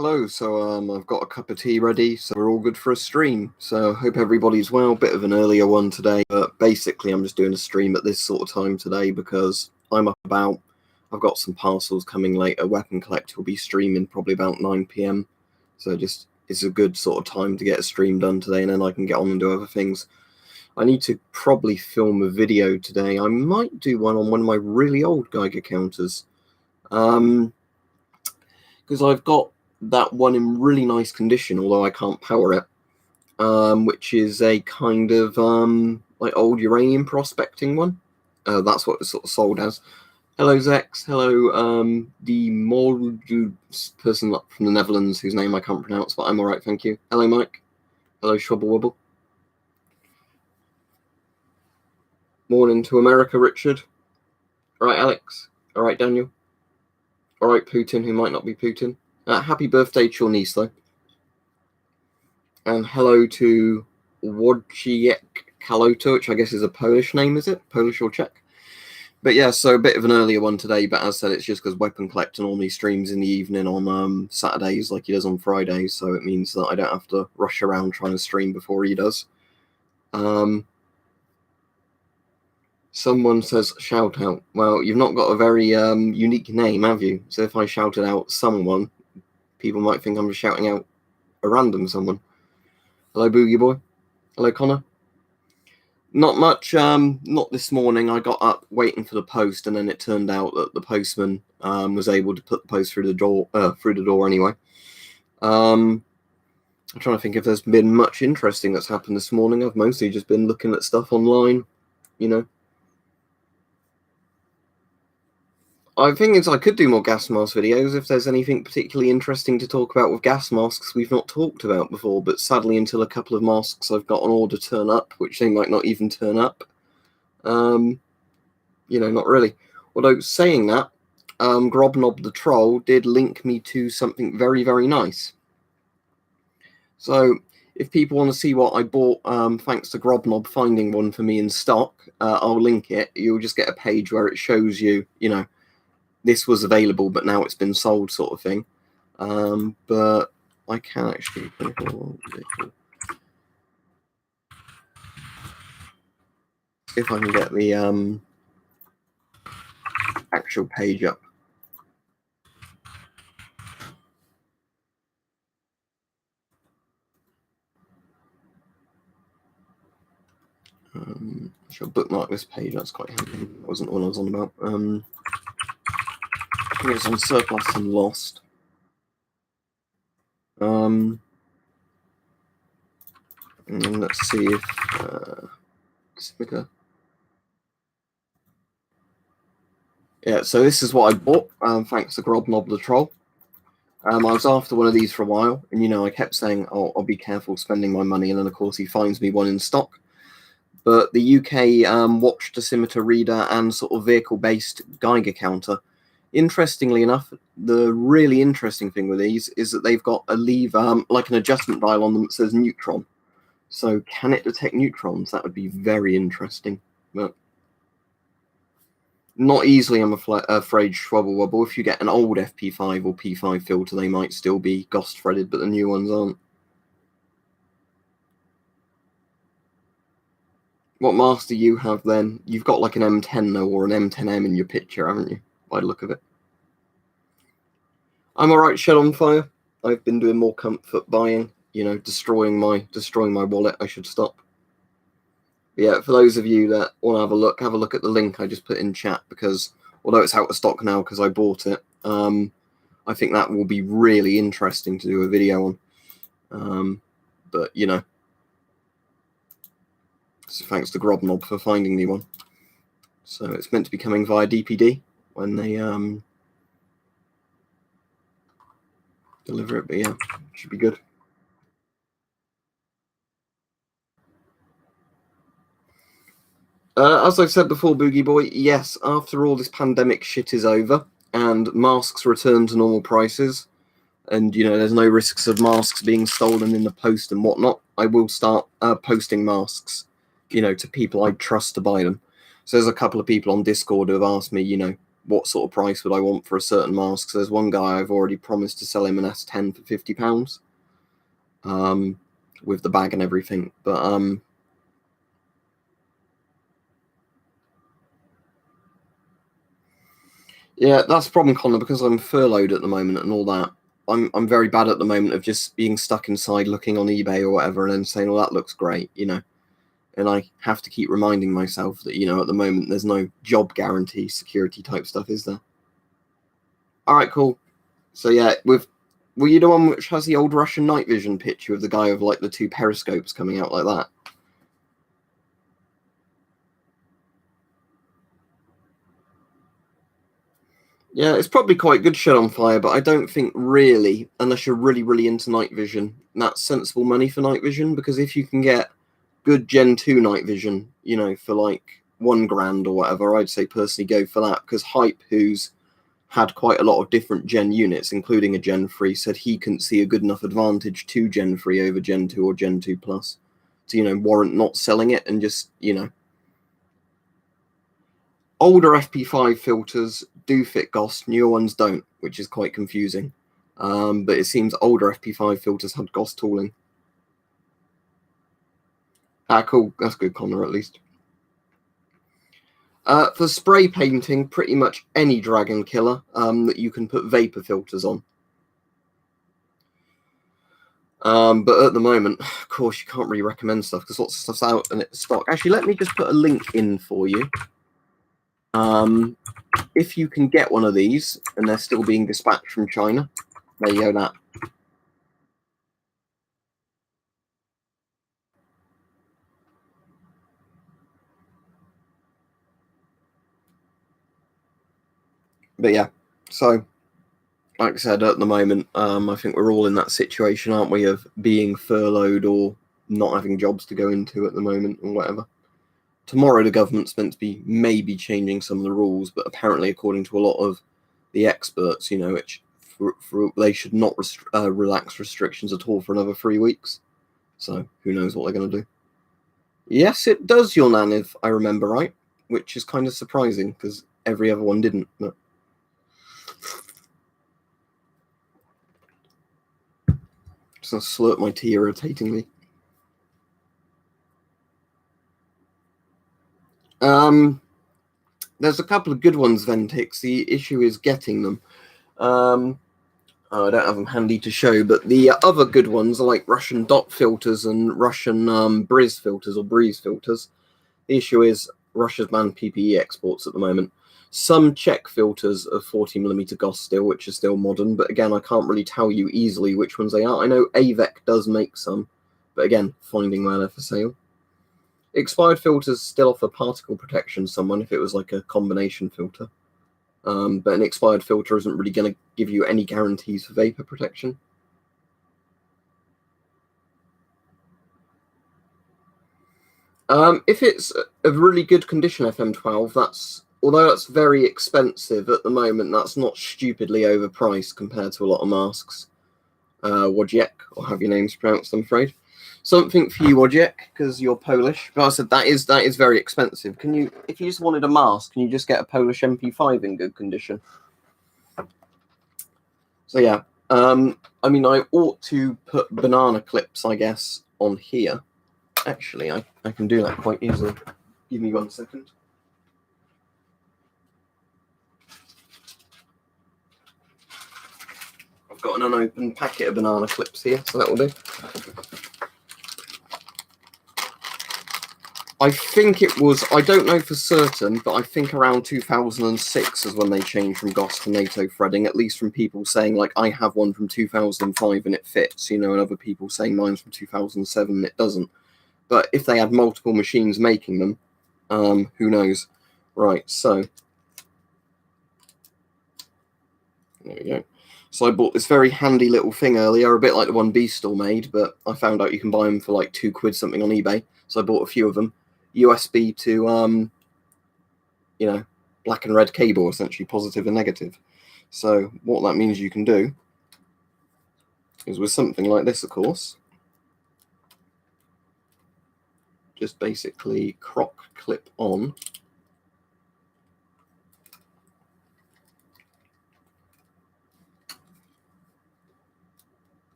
Hello, I've got a cup of tea ready, so we're all good for a stream. So hope everybody's well. Bit of an earlier one today, but basically I'm just doing a stream at this sort of time today because I'm up about. I've got some parcels coming later. Weapon Collect will be streaming probably about 9 p.m. So it's a good sort of time to get a stream done today, and then I can get on and do other things. I need to probably film a video today. I might do one on one of my really old Geiger counters. Because I've got that one in really nice condition, although I can't power it, which is a kind of like old uranium prospecting one. That's what it's sort of sold as. Hello, Zex. Hello, the Moldu person from the Netherlands whose name I can't pronounce, but I'm all right, thank you. Hello, Mike. Hello, Shwubble Wubble. Morning to America, Richard. All right, Alex. All right, Daniel. All right, Putin, who might not be Putin. Happy birthday to your niece, though. And hello to Wojciech Kalota, which I guess is a Polish name, is it? Polish or Czech? But yeah, so a bit of an earlier one today, but as I said, it's just because Weapon Collector normally streams in the evening on Saturdays like he does on Fridays, so it means that I don't have to rush around trying to stream before he does. Someone says shout out. Well, you've not got a very unique name, have you? So if I shouted out someone, people might think I'm just shouting out a random someone. Hello, Boogie Boy. Hello, Connor. Not much. Not this morning. I got up waiting for the post, and then it turned out that the postman was able to put the post through the door anyway. I'm trying to think if there's been much interesting that's happened this morning. I've mostly just been looking at stuff online, you know. I think I could do more gas mask videos if there's anything particularly interesting to talk about with gas masks we've not talked about before, but sadly until a couple of masks I've got on order turn up, which they might not even turn up, not really. Although saying that, Grobnob the Troll did link me to something very, very nice. So if people want to see what I bought, thanks to Grobnob finding one for me in stock, I'll link it. You'll just get a page where it shows you, this was available, but now it's been sold, sort of thing. But I can actually if I can get the actual page up. I should bookmark this page. That's quite handy. That wasn't what I was on about. I think it's on surplus and lost. And let's see if yeah, so this is what I bought, thanks to Grobnob the Troll. I was after one of these for a while, and I kept saying, oh, I'll be careful spending my money, and then of course he finds me one in stock. But the UK watch dosimeter reader and sort of vehicle-based Geiger counter. Interestingly enough, the really interesting thing with these is that they've got a lever, like an adjustment dial on them that says neutron. So can it detect neutrons? That would be very interesting. But not easily, I'm afraid, Shwubble Wubble. If you get an old FP5 or P5 filter, they might still be GOST threaded, but the new ones aren't. What mask do you have then? You've got like an M10 though, or an M10M in your picture, haven't you? By the look of it. I'm alright, Shed on Fire. I've been doing more comfort buying, destroying my wallet. I should stop. But yeah, for those of you that want to have a look at the link I just put in chat, because although it's out of stock now because I bought it, I think that will be really interesting to do a video on. But so thanks to Grobnob for finding me one. So it's meant to be coming via DPD when they deliver it, but yeah, should be good. As I've said before, Boogie Boy, yes, after all this pandemic shit is over and masks return to normal prices, and there's no risks of masks being stolen in the post and whatnot, I will start posting masks, to people I trust to buy them. So there's a couple of people on Discord who have asked me, what sort of price would I want for a certain mask. So there's one guy I've already promised to sell him an S10 for £50, with the bag and everything. But yeah, that's the problem, Connor, because I'm furloughed at the moment and all that. I'm very bad at the moment of just being stuck inside looking on eBay or whatever and then saying, well, that looks great, you know. And I have to keep reminding myself that, you know, at the moment there's no job guarantee security type stuff, is there? All right, cool. So yeah, were you the one which has the old Russian night vision picture of the guy with like the two periscopes coming out like that? Yeah, it's probably quite good shit on fire, but I don't think really, unless you're really, really into night vision, that's sensible money for night vision, because if you can get good Gen 2 night vision, you know, for like £1,000 or whatever, I'd say personally go for that, because Hype, who's had quite a lot of different Gen units, including a Gen 3, said he couldn't see a good enough advantage to Gen 3 over Gen 2 or Gen 2 Plus to, you know, warrant not selling it and just, you know. Older FP5 filters do fit GOST, newer ones don't, which is quite confusing. But it seems older FP5 filters had GOST tooling. Ah, cool. That's good, Connor, at least. For spray painting, pretty much any dragon killer that you can put vapor filters on. But at the moment, of course, you can't really recommend stuff because lots of stuff's out and it's stock. Actually, let me just put a link in for you. If you can get one of these and they're still being dispatched from China, there you go, that. But yeah, so like I said, at the moment, I think we're all in that situation, aren't we, of being furloughed or not having jobs to go into at the moment or whatever. Tomorrow, the government's meant to be maybe changing some of the rules, but apparently, according to a lot of the experts, you know, they should not relax restrictions at all for another 3 weeks. So who knows what they're going to do? Yes, it does, your nan, if I remember right, which is kind of surprising because every other one didn't. But just gonna slurp my tea irritatingly. There's a couple of good ones, Ventix. The issue is getting them. I don't have them handy to show, but the other good ones are like Russian dot filters and Russian Briz filters or breeze filters. The issue is Russia's banned PPE exports at the moment. Some Czech filters of 40mm GOS still, which is still modern, but again, I can't really tell you easily which ones they are. I know AVEC does make some, but again, finding where they're for sale. Expired filters still offer particle protection someone if it was like a combination filter. But an expired filter isn't really going to give you any guarantees for vapor protection. If it's a really good condition FM12, although that's very expensive at the moment, that's not stupidly overpriced compared to a lot of masks. Wojciech, or have your names pronounced, I'm afraid. Something for you, Wojciech, because you're Polish. But I said that is very expensive. Can you, if you just wanted a mask, can you just get a Polish MP5 in good condition? So yeah, I mean, I ought to put banana clips, I guess, on here. Actually, I can do that quite easily. Give me 1 second. I've got an unopened packet of banana clips here, so that will do. I think it was, I don't know for certain, but I think around 2006 is when they changed from GOS to NATO threading, at least from people saying, like, I have one from 2005 and it fits, you know, and other people saying mine's from 2007 and it doesn't. But if they had multiple machines making them, who knows? Right, so there we go. So I bought this very handy little thing earlier, a bit like the one B-Store made, but I found out you can buy them for like £2 something on eBay. So I bought a few of them. USB to, you know, black and red cable, essentially positive and negative. So what that means you can do is with something like this, of course, just basically croc clip on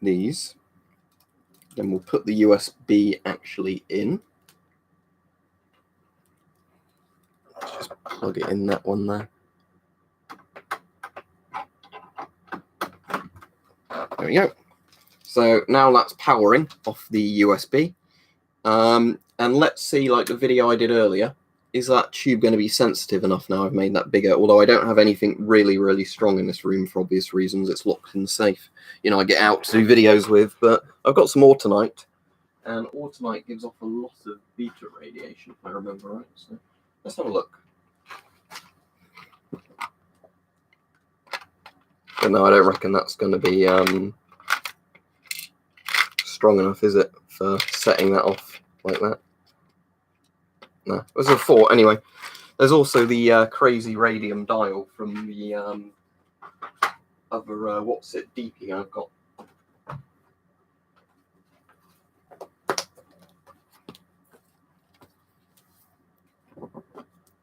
these. Then we'll put the USB actually in. Just plug it in that one there. There we go. So now that's powering off the USB. And let's see, like the video I did earlier, is that tube going to be sensitive enough now? I've made that bigger, although I don't have anything really, really strong in this room for obvious reasons. It's locked in the safe. You know, I get out to do videos with, but I've got some Autonite, and Autonite gives off a lot of beta radiation, if I remember right. So let's have a look. But no, I don't reckon that's going to be strong enough, is it, for setting that off like that? No, it was a 4 anyway. There's also the crazy radium dial from the other DP I've got.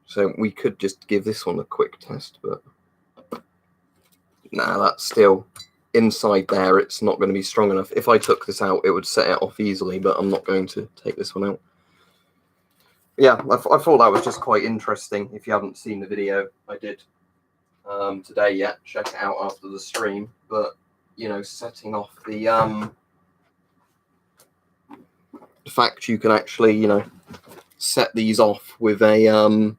So we could just give this one a quick test, but nah, that's still inside there. It's not going to be strong enough. If I took this out, it would set it off easily, but I'm not going to take this one out. Yeah, I thought that was just quite interesting. If you haven't seen the video I did today yet, check it out after the stream. But you know, setting off the fact you can actually, you know, set these off with a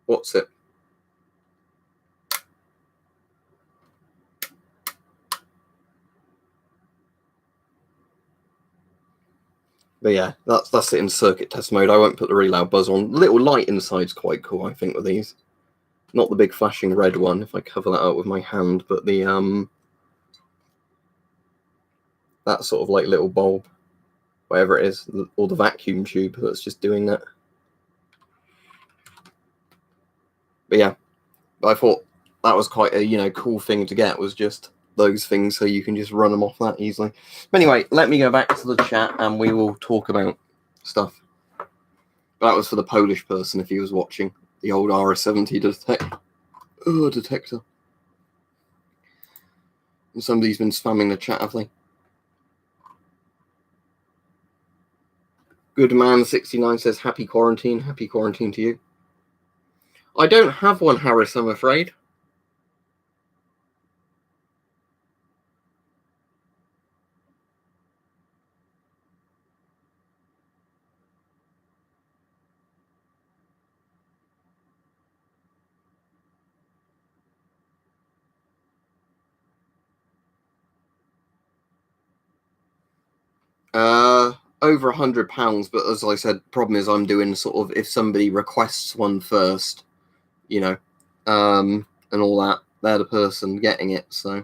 what's it? But yeah, that's it in circuit test mode. I won't put the really loud buzz on. The little light inside's quite cool, I think, with these. Not the big flashing red one, if I cover that up with my hand, but the that sort of like little bulb, whatever it is, or the vacuum tube that's just doing that. But yeah, I thought that was quite a, you know, cool thing to get, was just those things, so you can just run them off that easily. But anyway, let me go back to the chat and we will talk about stuff. That was for the Polish person if he was watching, the old RS70 detector. And somebody's been spamming the chat, have they? Goodman69 says happy quarantine to you. I don't have one, Harris, I'm afraid. Over £100, but as I said, problem is I'm doing sort of, if somebody requests one first, you know, and all that, they're the person getting it, so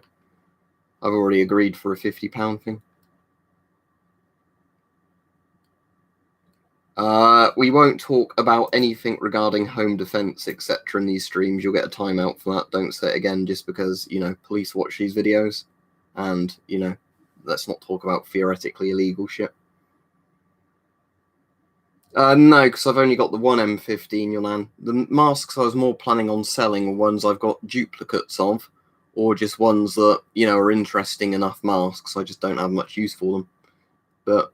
I've already agreed for a £50 thing. We won't talk about anything regarding home defense, etc. in these streams. You'll get a timeout for that. Don't say it again, just because, you know, police watch these videos, and, you know, let's not talk about theoretically illegal shit. No, because I've only got the one M15, Yolan. The masks I was more planning on selling are ones I've got duplicates of, or just ones that, you know, are interesting enough masks. I just don't have much use for them. But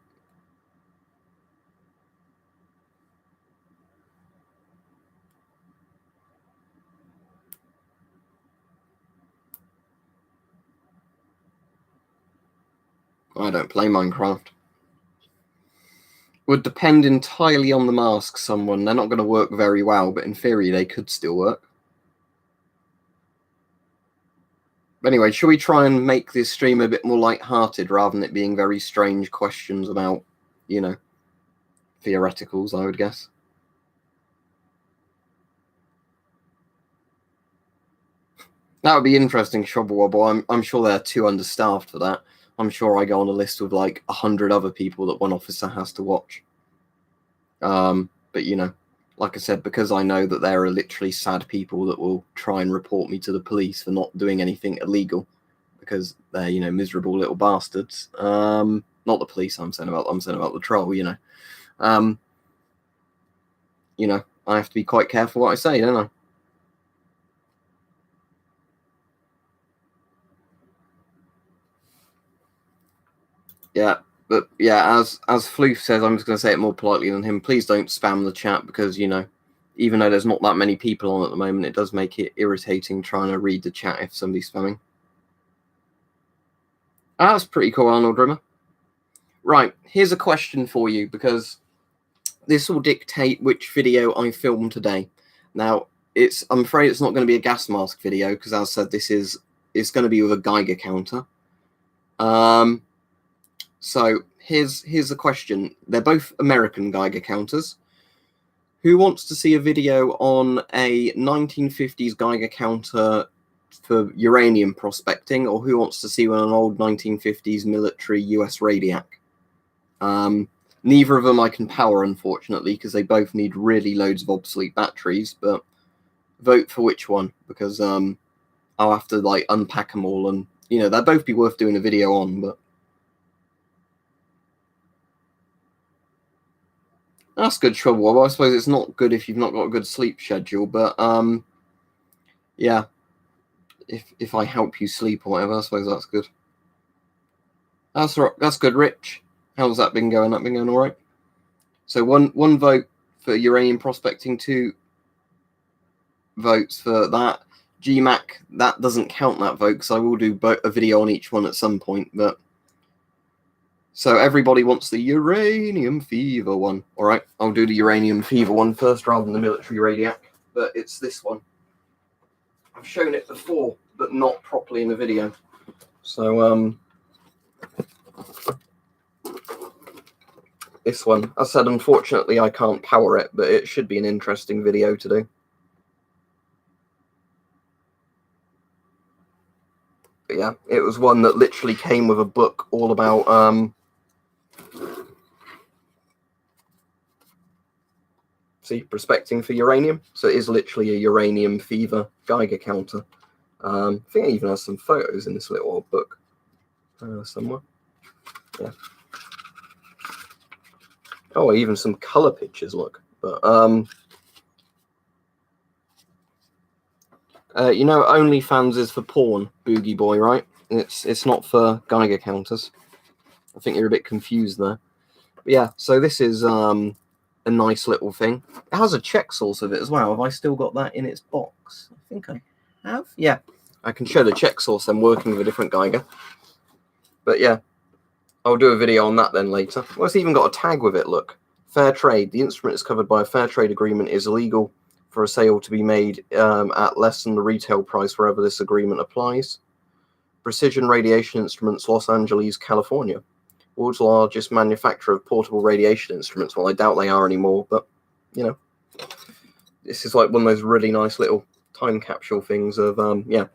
I don't play Minecraft. Would depend entirely on the mask, someone. They're not going to work very well, but in theory they could still work. Anyway, shall we try and make this stream a bit more light-hearted rather than it being very strange questions about, you know, theoreticals, I would guess. That would be interesting, Shobble. I'm sure they're too understaffed for that. I'm sure I go on a list with like 100 other people that one officer has to watch. But, you know, like I said, because I know that there are literally sad people that will try and report me to the police for not doing anything illegal because they're, you know, miserable little bastards. Not the police I'm saying about the troll, you know. You know, I have to be quite careful what I say, don't I? Yeah, but yeah, as Floof says, I'm just going to say it more politely than him. Please don't spam the chat because, you know, even though there's not that many people on at the moment, it does make it irritating trying to read the chat if somebody's spamming. That's pretty cool, Arnold Rimmer. Right, here's a question for you because this will dictate which video I film today. Now, I'm afraid it's not going to be a gas mask video because, as I said, it's going to be with a Geiger counter. So here's the question. They're both American Geiger counters. Who wants to see a video on a 1950s Geiger counter for uranium prospecting, or who wants to see an old 1950s military US Radiac? Neither of them I can power, unfortunately, because they both need really loads of obsolete batteries, but vote for which one, because I'll have to like unpack them all, and you know, they'll both be worth doing a video on, but that's good trouble. Well, I suppose it's not good if you've not got a good sleep schedule, but yeah, if I help you sleep or whatever, I suppose that's good. That's good, Rich. How's that been going? That been going all right? So one vote for uranium prospecting, 2 votes for that. GMAC, that doesn't count that vote because I will do a video on each one at some point. But so everybody wants the uranium fever one. All right, I'll do the uranium fever one first rather than the military radiac. But it's this one. I've shown it before, but not properly in the video. So this one. I said, unfortunately, I can't power it, but it should be an interesting video to do. But yeah, it was one that literally came with a book all about prospecting for uranium. So it is literally a uranium fever Geiger counter. I think it even has some photos in this little old book somewhere. Yeah. Oh, even some color pictures, look. But you know, OnlyFans is for porn, Boogie Boy, right? It's not for Geiger counters. I think you're a bit confused there. But yeah, so this is a nice little thing. It has a check source of it as well. Have I still got that in its box? I think I have. Yeah, I can show the check source. I'm working with a different Geiger. But yeah, I'll do a video on that then later. Well, it's even got a tag with it, look. Fair trade. The instrument is covered by a fair trade agreement, is illegal for a sale to be made at less than the retail price wherever this agreement applies. Precision Radiation Instruments, Los Angeles, California. World's largest manufacturer of portable radiation instruments. Well, I doubt they are anymore, but, you know. This is like one of those really nice little time capsule things of, yeah.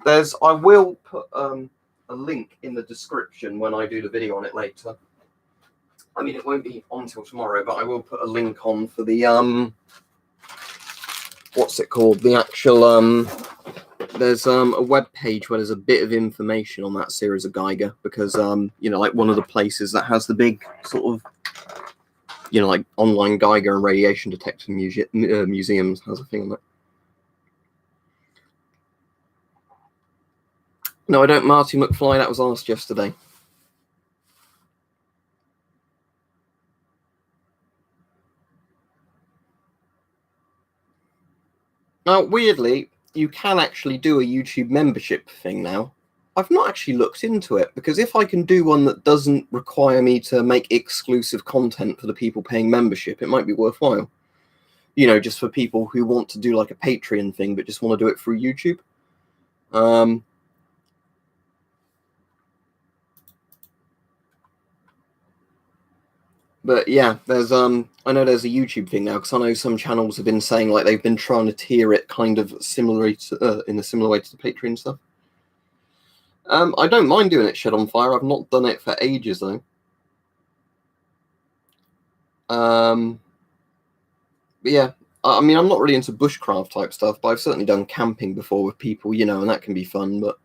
I will put a link in the description when I do the video on it later. I mean, it won't be on till tomorrow, but I will put a link on for the, what's it called? The actual, there's a web page where there's a bit of information on that series of Geiger because, you know, like one of the places that has the big sort of, you know, like online Geiger and radiation detector museums has a thing on it. No, I don't, Marty McFly. That was asked yesterday. Now, weirdly, you can actually do a YouTube membership thing now. I've not actually looked into it because if I can do one that doesn't require me to make exclusive content for the people paying membership, it might be worthwhile. You know, just for people who want to do like a Patreon thing but just want to do it through YouTube. But yeah, there's I know there's a YouTube thing now because I know some channels have been saying like they've been trying to tier it kind of similar to, in a similar way to the Patreon stuff. I don't mind doing it Shed on Fire. I've not done it for ages though. But yeah, I mean I'm not really into bushcraft type stuff, but I've certainly done camping before with people, you know, and that can be fun. But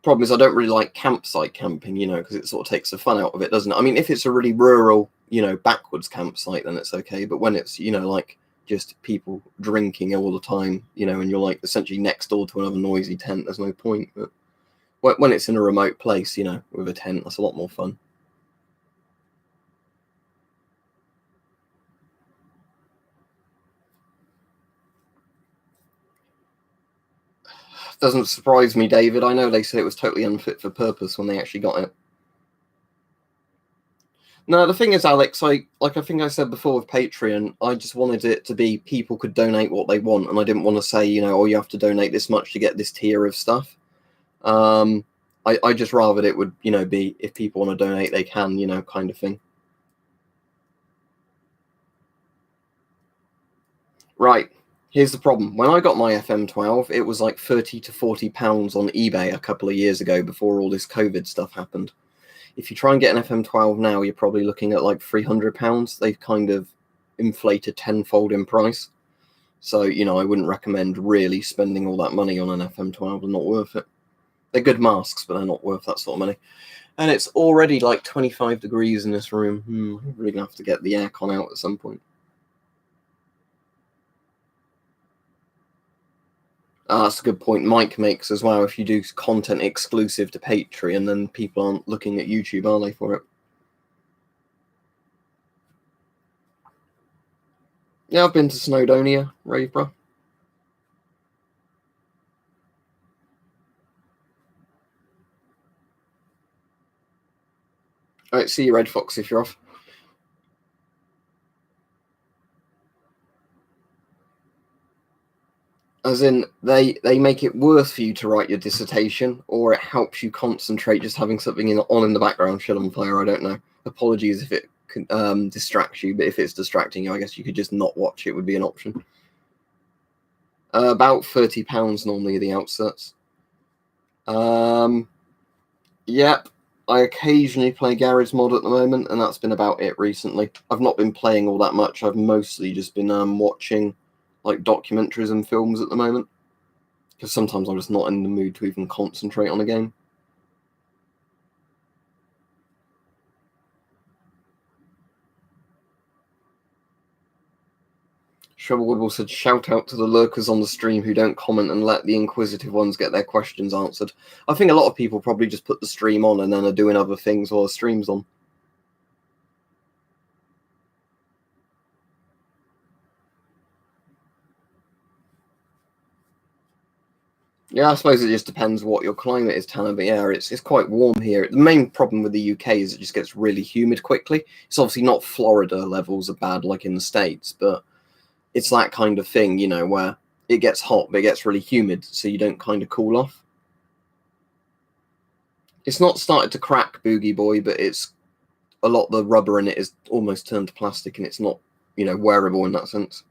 problem is I don't really like campsite camping, you know, because it sort of takes the fun out of it, doesn't it? I mean, if it's a really rural, you know, backwoods campsite, then it's okay. But when it's, you know, like just people drinking all the time, you know, and you're like essentially next door to another noisy tent, there's no point. But When it's in a remote place, you know, with a tent, that's a lot more fun. Doesn't surprise me, David. I know they say it was totally unfit for purpose when they actually got it. No, the thing is, Alex, I think I said before with Patreon, I just wanted it to be people could donate what they want, and I didn't want to say, you know, oh, you have to donate this much to get this tier of stuff. I just rather it would, you know, be if people want to donate, they can, you know, kind of thing. Right. Here's the problem. When I got my FM12, it was like £30 to £40 on eBay a couple of years ago before all this COVID stuff happened. If you try and get an FM12 now, you're probably looking at like £300. They've kind of inflated tenfold in price. So, you know, I wouldn't recommend really spending all that money on an FM12. They're not worth it. They're good masks, but they're not worth that sort of money. And it's already like 25 degrees in this room. I'm really going to have to get the aircon out at some point. That's a good point Mike makes as well. If you do content exclusive to Patreon, then people aren't looking at YouTube, are they, for it? Yeah, I've been to Snowdonia, Raveborough. All right, see you, Red Fox, if you're off. As in, they make it worse for you to write your dissertation, or it helps you concentrate just having something on in the background shut on fire. I don't know. Apologies if it distracts you, but if it's distracting you, I guess you could just not watch it would be an option. About £30 normally the outserts. Yep. I occasionally play Garry's Mod at the moment, and that's been about it recently. I've not been playing all that much. I've mostly just been watching like documentaries and films at the moment, because sometimes I'm just not in the mood to even concentrate on a game. Shovelwoodwell said, shout out to the lurkers on the stream who don't comment and let the inquisitive ones get their questions answered. I think a lot of people probably just put the stream on and then are doing other things while the stream's on. Yeah, I suppose it just depends what your climate is, Tanner. But yeah, it's quite warm here. The main problem with the UK is it just gets really humid quickly. It's obviously not Florida levels of bad like in the States, but it's that kind of thing, you know, where it gets hot, but it gets really humid, so you don't kind of cool off. It's not started to crack, Boogie Boy, but it's a lot of the rubber in it is almost turned to plastic, and it's not, you know, wearable in that sense.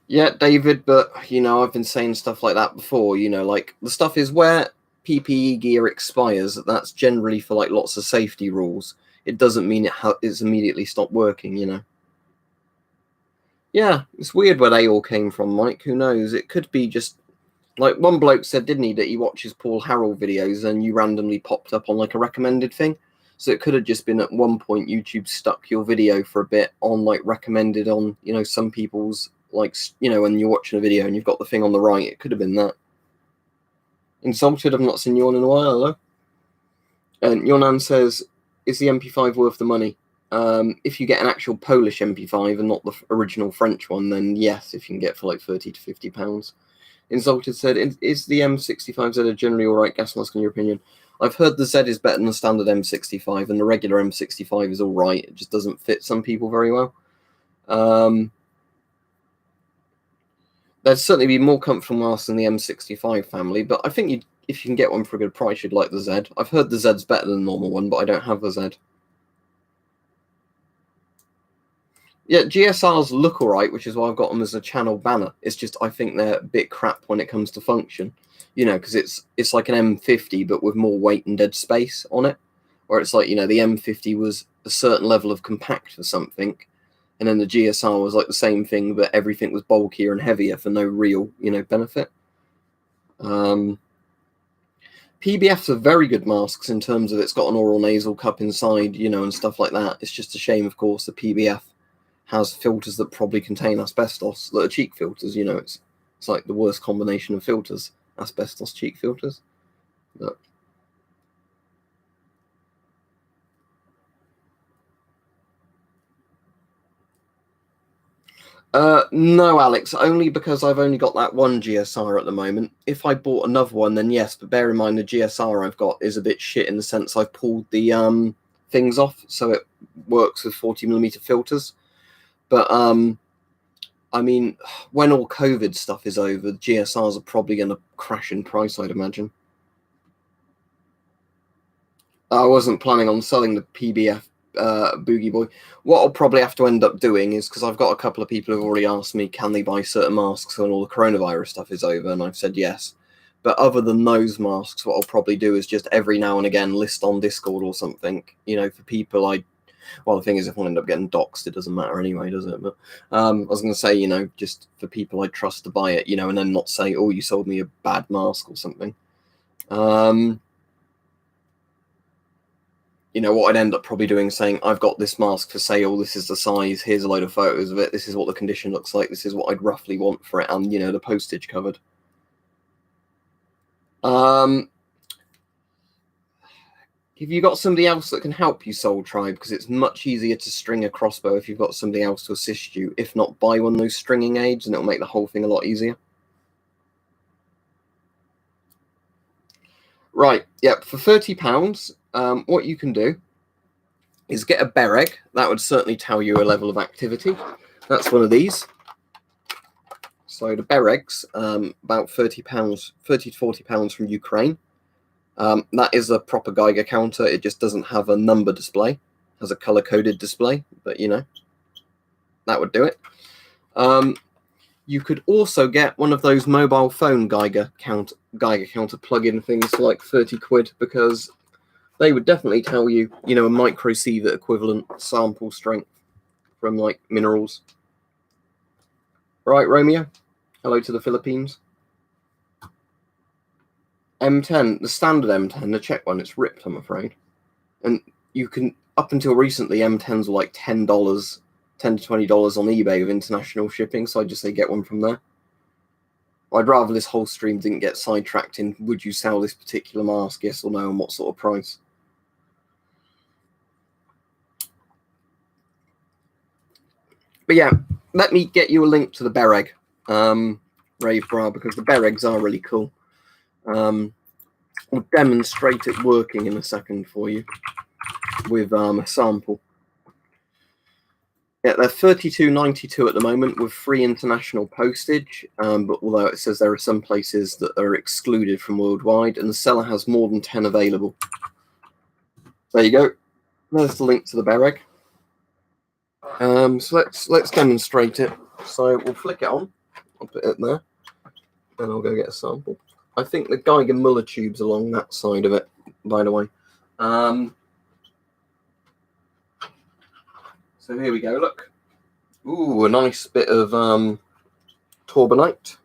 Yeah, David, but, you know, I've been saying stuff like that before, you know, like, the stuff is where PPE gear expires, that's generally for, like, lots of safety rules. It doesn't mean it's immediately stopped working, you know. Yeah, it's weird where they all came from, Mike. Who knows? It could be just, like, one bloke said, didn't he, that he watches Paul Harrell videos and you randomly popped up on, like, a recommended thing. So it could have just been at one point YouTube stuck your video for a bit on, like, recommended on, you know, some people's, like, you know, when you're watching a video and you've got the thing on the right, it could have been that. Insulted, I've not seen you on in a while, hello. And your nan says, is the MP5 worth the money? If you get an actual Polish MP5 and not the original French one, then yes, if you can get for like £30 to £50. Insulted said, is the M65Z a generally alright gas mask in your opinion? I've heard the Z is better than the standard M65, and the regular M65 is alright. It just doesn't fit some people very well. There'd certainly be more comfortable masks than the M65 family, but I think if you can get one for a good price, you'd like the Z. I've heard the Z's better than the normal one, but I don't have the Z. Yeah, GSRs look alright, which is why I've got them as a channel banner. It's just I think they're a bit crap when it comes to function, you know, because it's like an M50 but with more weight and dead space on it, where it's like, you know, the M50 was a certain level of compact for something, and then the GSR was like the same thing, but everything was bulkier and heavier for no real, you know, benefit. PBFs are very good masks in terms of it's got an oral nasal cup inside, you know, and stuff like that. It's just a shame, of course, the PBF has filters that probably contain asbestos that are cheek filters, you know. It's like the worst combination of filters, asbestos cheek filters. But no, Alex, only because I've only got that one GSR at the moment. If I bought another one, then yes, but bear in mind the GSR I've got is a bit shit in the sense I've pulled the things off, so it works with 40mm filters. But I mean, when all COVID stuff is over, the GSRs are probably going to crash in price, I'd imagine. I wasn't planning on selling the PBF Boogie Boy. What I'll probably have to end up doing is, because I've got a couple of people who've already asked me, can they buy certain masks when all the coronavirus stuff is over, and I've said yes. But other than those masks, what I'll probably do is just every now and again list on Discord or something, for people well, the thing is, if I end up getting doxxed, it doesn't matter anyway, does it? But I was going to say, just for people I trust to buy it, and then not say, oh, you sold me a bad mask or something. What I'd end up probably doing is saying, I've got this mask for sale, this is the size, here's a load of photos of it, this is what the condition looks like, this is what I'd roughly want for it, and, the postage covered. Have you got somebody else that can help you, Soul Tribe? Because it's much easier to string a crossbow if you've got somebody else to assist you. If not, buy one of those stringing aids and it'll make the whole thing a lot easier. Right, yep, for £30, what you can do is get a Bereg. That would certainly tell you a level of activity. That's one of these. So the Beregs, about £30, £30 to £40 from Ukraine. That is a proper Geiger counter. It just doesn't have a number display. It has a color-coded display, but that would do it. You could also get one of those mobile phone Geiger counter plug-in things for like 30 quid, because they would definitely tell you, a microsievert equivalent sample strength from like minerals. Right, Romeo? Hello to the Philippines. M10, the standard M10, the Czech one, it's ripped, I'm afraid. And you can, up until recently, M10s were like $10, $10 to $20 on eBay with international shipping, so I'd just say get one from there. I'd rather this whole stream didn't get sidetracked in, would you sell this particular mask, yes or no, and what sort of price? But yeah, let me get you a link to the Bereg, Rave Bra, because the Beregs are really cool. I'll demonstrate it working in a second for you with a sample. Yeah, they're $32.92 at the moment with free international postage, but although it says there are some places that are excluded from worldwide, and the seller has more than 10 available. There you go. There's the link to the Bereg. So let's demonstrate it. So we'll flick it on. I'll put it there, and I'll go get a sample. I think the Geiger Muller tube's along that side of it, by the way. So here we go, look. Ooh, a nice bit of Torbanite.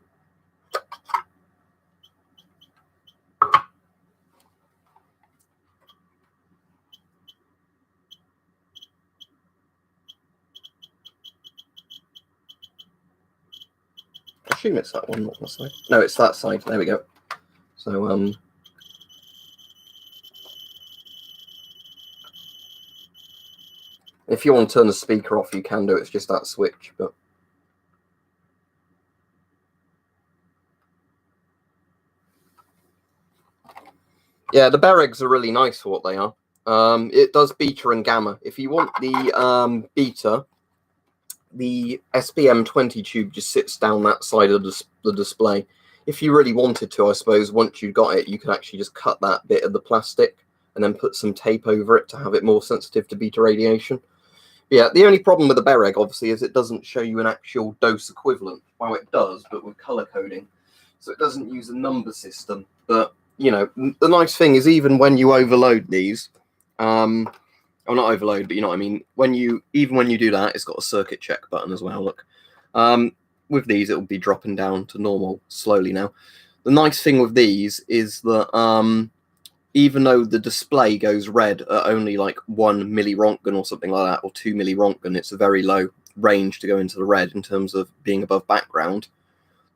I assume it's that one, not that side. No, it's that side. There we go. So, if you want to turn the speaker off, you can do. It's just that switch, but. Yeah, the Beregs are really nice for what they are. It does beta and gamma. If you want the beta, the SPM20 tube just sits down that side of the display. If you really wanted to, I suppose, once you got it, you could actually just cut that bit of the plastic and then put some tape over it to have it more sensitive to beta radiation. Yeah, the only problem with the Bereg, obviously, is it doesn't show you an actual dose equivalent. Well, it does, but with color coding. So it doesn't use a number system. But, the nice thing is even when you overload these, well, not overload, but you know what I mean. Even when you do that, it's got a circuit check button as well. Look, with these, it will be dropping down to normal slowly now. The nice thing with these is that even though the display goes red at only like 1 millirontgen or something like that, or 2 millirontgen, it's a very low range to go into the red in terms of being above background.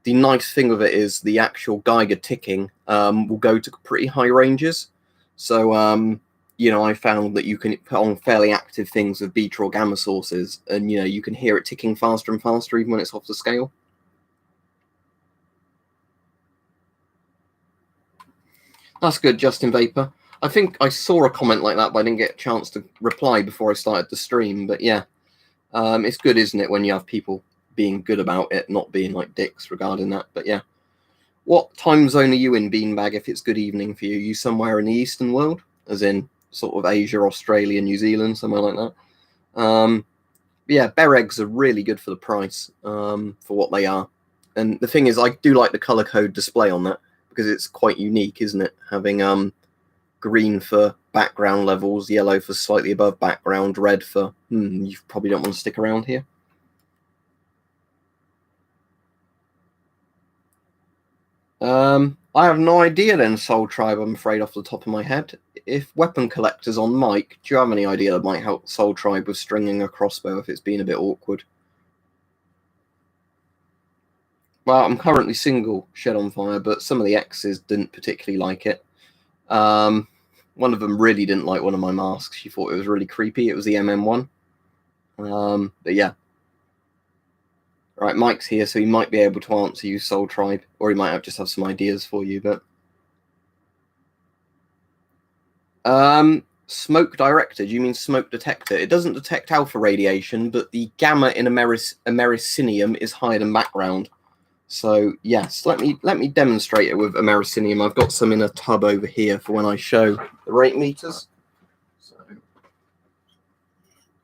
the nice thing of it is the actual Geiger ticking will go to pretty high ranges. So, I found that you can put on fairly active things with beta or gamma sources, and, you can hear it ticking faster and faster even when it's off the scale. That's good, Justin Vapor. I think I saw a comment like that, but I didn't get a chance to reply before I started the stream. But yeah, it's good, isn't it, when you have people being good about it, not being like dicks regarding that. But yeah. What time zone are you in, Beanbag, if it's good evening for you? Are you somewhere in the Eastern world, as in sort of Asia, Australia, New Zealand, somewhere like that? Yeah, bear eggs are really good for the price, for what they are. And the thing is, I do like the color code display on that, because it's quite unique, isn't it? Having green for background levels, yellow for slightly above background, red for, you probably don't want to stick around here. I have no idea then, Soul Tribe, I'm afraid, off the top of my head. If Weapon Collector's on mic, do you have any idea that might help Soul Tribe with stringing a crossbow if it's been a bit awkward? Well, I'm currently single, Shed on Fire, but some of the exes didn't particularly like it. One of them really didn't like one of my masks. She thought it was really creepy. It was the MM1. But yeah. Right, Mike's here, so he might be able to answer you, Soul Tribe, or he might just have some ideas for you, but... Smoke director, do you mean smoke detector? It doesn't detect alpha radiation, but the gamma in americinium is higher than background. So yes, let me demonstrate it with americinium. I've got some in a tub over here for when I show the rate meters.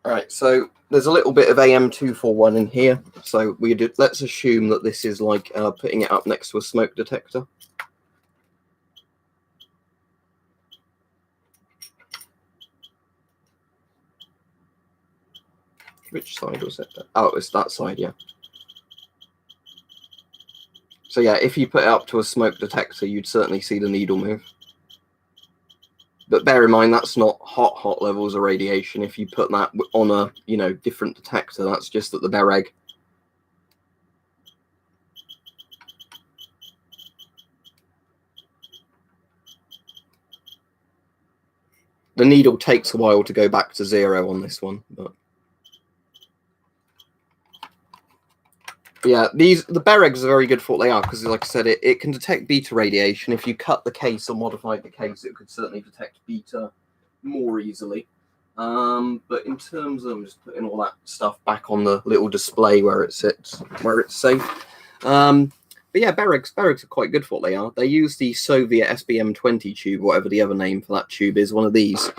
Alright, so there's a little bit of AM241 in here. So let's assume that this is like putting it up next to a smoke detector. Which side was it? Oh, it's that side, yeah. So yeah, if you put it up to a smoke detector, you'd certainly see the needle move. But bear in mind, that's not hot levels of radiation. If you put that on a, different detector, that's just at the bare egg. The needle takes a while to go back to 0 on this one, but yeah, the bare eggs are very good for what they are, because like I said, it can detect beta radiation. If you cut the case or modified the case, it could certainly detect beta more easily. But in terms of, I'm just putting all that stuff back on the little display where it sits, where it's safe. But yeah, bare eggs are quite good for what they are. They use the Soviet SBM20 tube, whatever the other name for that tube is, one of these,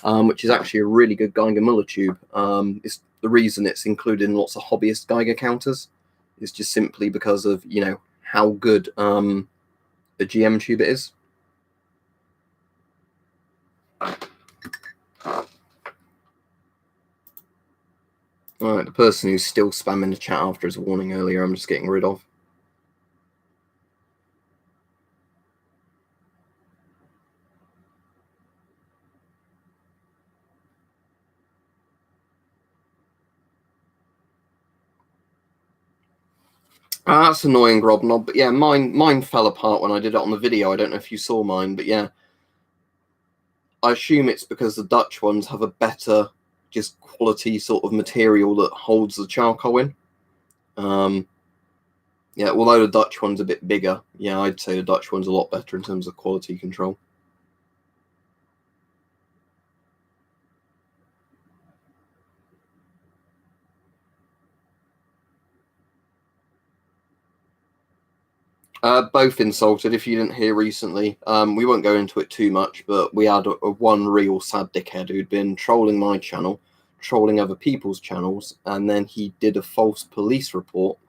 which is actually a really good Geiger-Müller tube. It's the reason it's included in lots of hobbyist Geiger counters. It's just simply because of, how good the GM tube it is. Alright, the person who's still spamming the chat after his warning earlier, I'm just getting rid of. That's annoying, Grobnob, but yeah, mine fell apart when I did it on the video. I don't know if you saw mine, but yeah. I assume it's because the Dutch ones have a better just quality sort of material that holds the charcoal in. Yeah, although the Dutch one's a bit bigger, yeah, I'd say the Dutch one's a lot better in terms of quality control. Both insulted, if you didn't hear recently. We won't go into it too much, but we had a one real sad dickhead who'd been trolling my channel, trolling other people's channels, and then he did a false police report,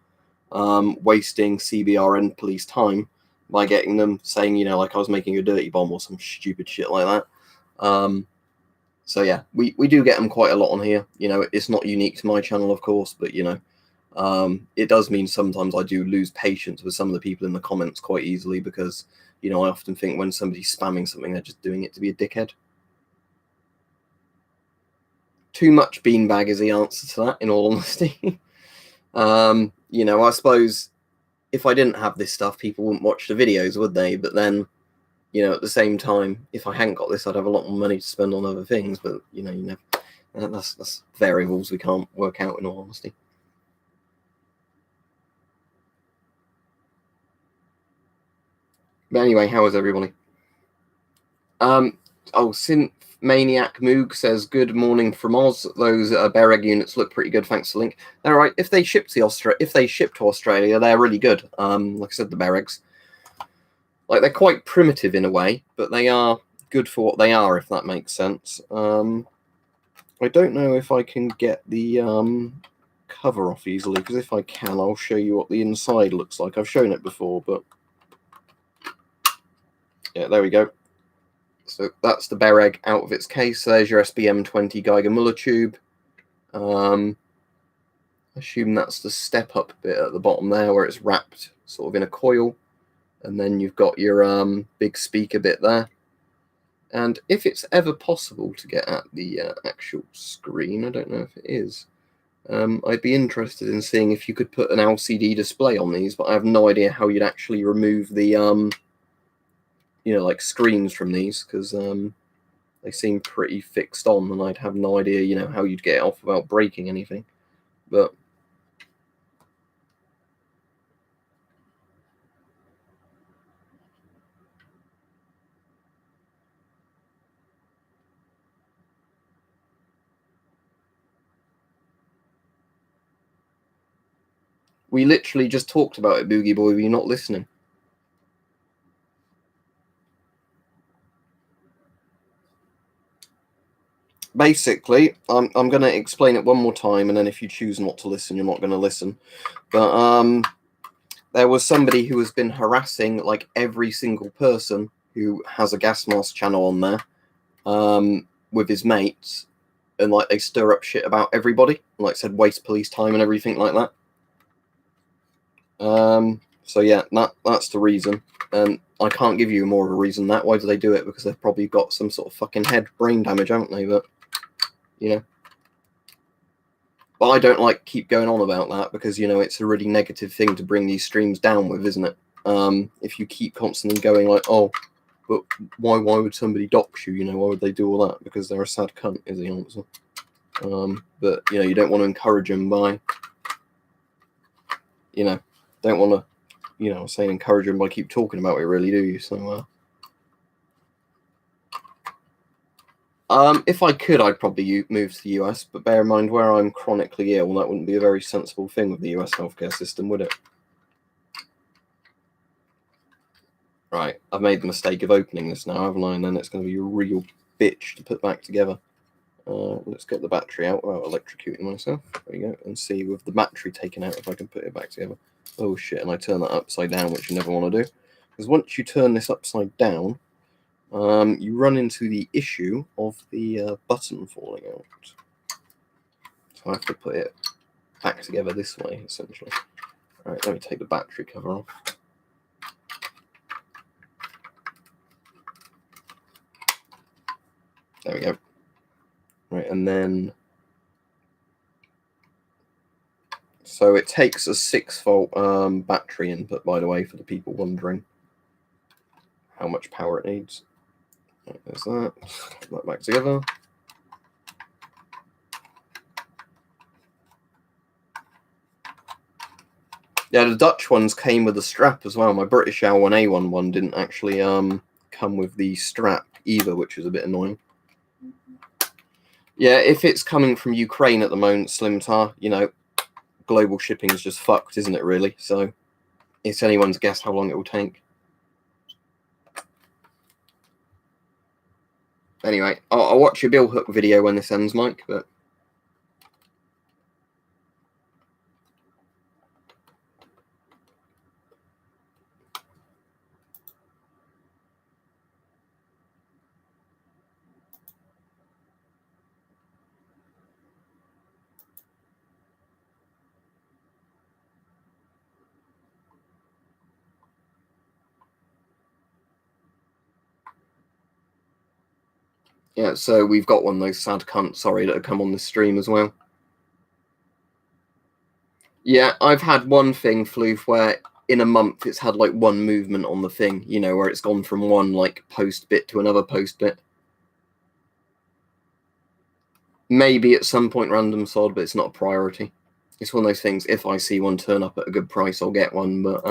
wasting CBRN police time by getting them saying, like I was making a dirty bomb or some stupid shit like that. So yeah, we do get them quite a lot on here. It's not unique to my channel, of course, but it does mean sometimes I do lose patience with some of the people in the comments quite easily, because I often think when somebody's spamming something, they're just doing it to be a dickhead. Too much beanbag is the answer to that, in all honesty. I suppose if I didn't have this stuff, people wouldn't watch the videos, would they? But then, you know, at the same time, if I hadn't got this, I'd have a lot more money to spend on other things. But you know, that's variables we can't work out, in all honesty. But anyway, how is everybody? Synth Maniac Moog says, good morning from Oz. Those Bear Egg units look pretty good. Thanks for the link. They're right. If they ship to Australia, they're really good. Like I said, the Bear Eggs, like, they're quite primitive in a way, but they are good for what they are, if that makes sense. I don't know if I can get the cover off easily, because if I can, I'll show you what the inside looks like. I've shown it before, but yeah, there we go. So that's the Bear Egg out of its case. There's your SBM20 Geiger Muller tube. I assume that's the step-up bit at the bottom there, where it's wrapped sort of in a coil. And then you've got your big speaker bit there. And if it's ever possible to get at the actual screen, I don't know if it is, I'd be interested in seeing if you could put an LCD display on these, but I have no idea how you'd actually remove the you know, like, screens from these, because they seem pretty fixed on, and I'd have no idea, you know, how you'd get it off without breaking anything. But we literally just talked about it, Boogie Boy. Were you not listening? Basically, I'm going to explain it one more time, and then if you choose not to listen, you're not going to listen. But there was somebody who has been harassing, like, every single person who has a gas mask channel on there with his mates, and, like, they stir up shit about everybody, like, said waste police time and everything like that. So yeah, that's the reason, and I can't give you more of a reason than that. Why do they do it? Because they've probably got some sort of fucking head brain damage, haven't they? But you know, but I don't like keep going on about that, because, you know, it's a really negative thing to bring these streams down with, isn't it? If you keep constantly going like, oh, but why would somebody dox you? You know, why would they do all that? Because they're a sad cunt, is the answer. But you know, you don't want to encourage them by, you know, don't want to, you know, say encourage them by keep talking about it, really, do you? So if I could, I'd probably move to the US, but bear in mind, where I'm chronically ill, that wouldn't be a very sensible thing with the US healthcare system, would it? Right, I've made the mistake of opening this now, haven't I? And then it's going to be a real bitch to put back together. Let's get the battery out without electrocuting myself. There you go, and see, with the battery taken out, if I can put it back together. Oh shit, and I turn that upside down, which you never want to do. Because once you turn this upside down, you run into the issue of the button falling out. So I have to put it back together this way, essentially. Alright, let me take the battery cover off. There we go. Right, and then, so it takes a 6-volt battery input, by the way, for the people wondering how much power it needs. Right, there's that. Put that back together. Yeah, the Dutch ones came with a strap as well. My British L1A1 one didn't actually come with the strap either, which is a bit annoying. Yeah, if it's coming from Ukraine at the moment, Slimtar, you know, global shipping is just fucked, isn't it, really? So it's anyone's guess how long it will take. Anyway, I'll watch your Bill Hook video when this ends, Mike, but... yeah, so we've got one of those sad cunts, sorry, that have come on the stream as well. Yeah, I've had one thing, Floof, where in a month it's had like one movement on the thing, you know, where it's gone from one like post bit to another post bit. Maybe at some point random sod, but it's not a priority. It's one of those things, if I see one turn up at a good price, I'll get one, but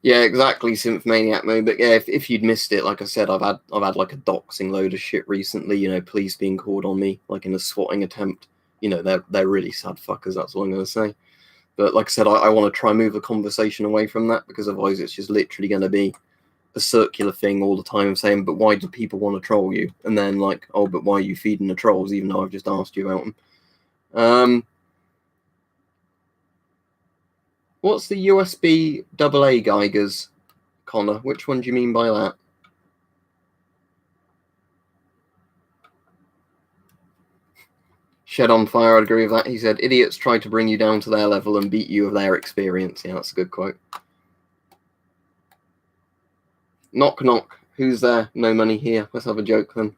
yeah, exactly, Synthmaniac mode. But yeah, if you'd missed it, like I said, I've had like a doxing load of shit recently. You know, police being called on me, like in a swatting attempt. You know, they're really sad fuckers. That's all I'm gonna say. But like I said, I want to try and move the conversation away from that, because otherwise it's just literally going to be a circular thing all the time, saying, "But why do people want to troll you?" And then like, "Oh, but why are you feeding the trolls?" Even though I've just asked you about them. What's the USB AA Geigers, Connor? Which one do you mean by that? Shed on Fire, I'd agree with that. He said, idiots try to bring you down to their level and beat you of their experience. Yeah, that's a good quote. Knock, knock. Who's there? No money here. Let's have a joke then.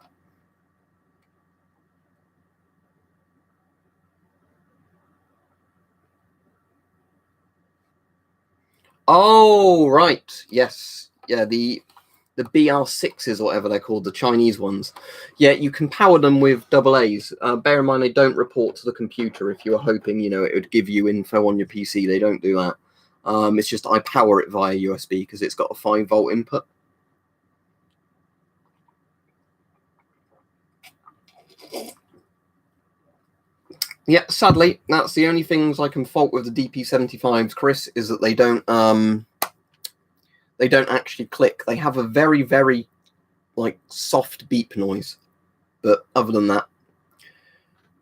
Oh, right. Yes. Yeah, the BR6s or whatever they're called, the Chinese ones. Yeah, you can power them with AA's. Bear in mind, they don't report to the computer. If you were hoping, you know, it would give you info on your PC, they don't do that. It's just I power it via USB because it's got a 5-volt input. Yeah, sadly, that's the only things I can fault with the DP75s, Chris, is that they don't actually click. They have a very, very like soft beep noise. But other than that,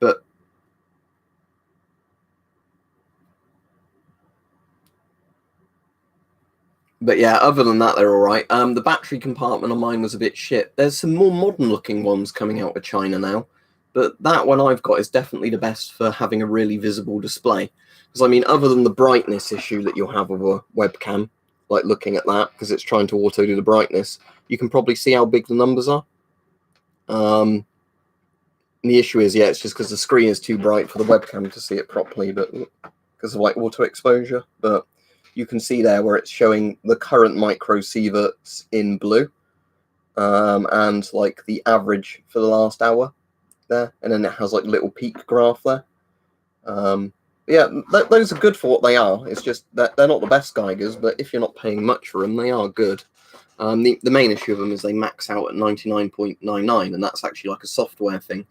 but yeah, other than that, they're all right. The battery compartment on mine was a bit shit. There's some more modern looking ones coming out of China now, but that one I've got is definitely the best for having a really visible display. Because I mean, other than the brightness issue that you'll have with a webcam, like looking at that because it's trying to auto do the brightness, you can probably see how big the numbers are. And the issue is, yeah, it's just because the screen is too bright for the webcam to see it properly, but because of like auto exposure. But you can see there where it's showing the current micro sieverts in blue, and like the average for the last hour there, and then it has like little peak graph there. Yeah, those are good for what they are. It's just that they're not the best Geigers, but if you're not paying much for them, they are good. The main issue of them is they max out at 99.99, and that's actually like a software thing,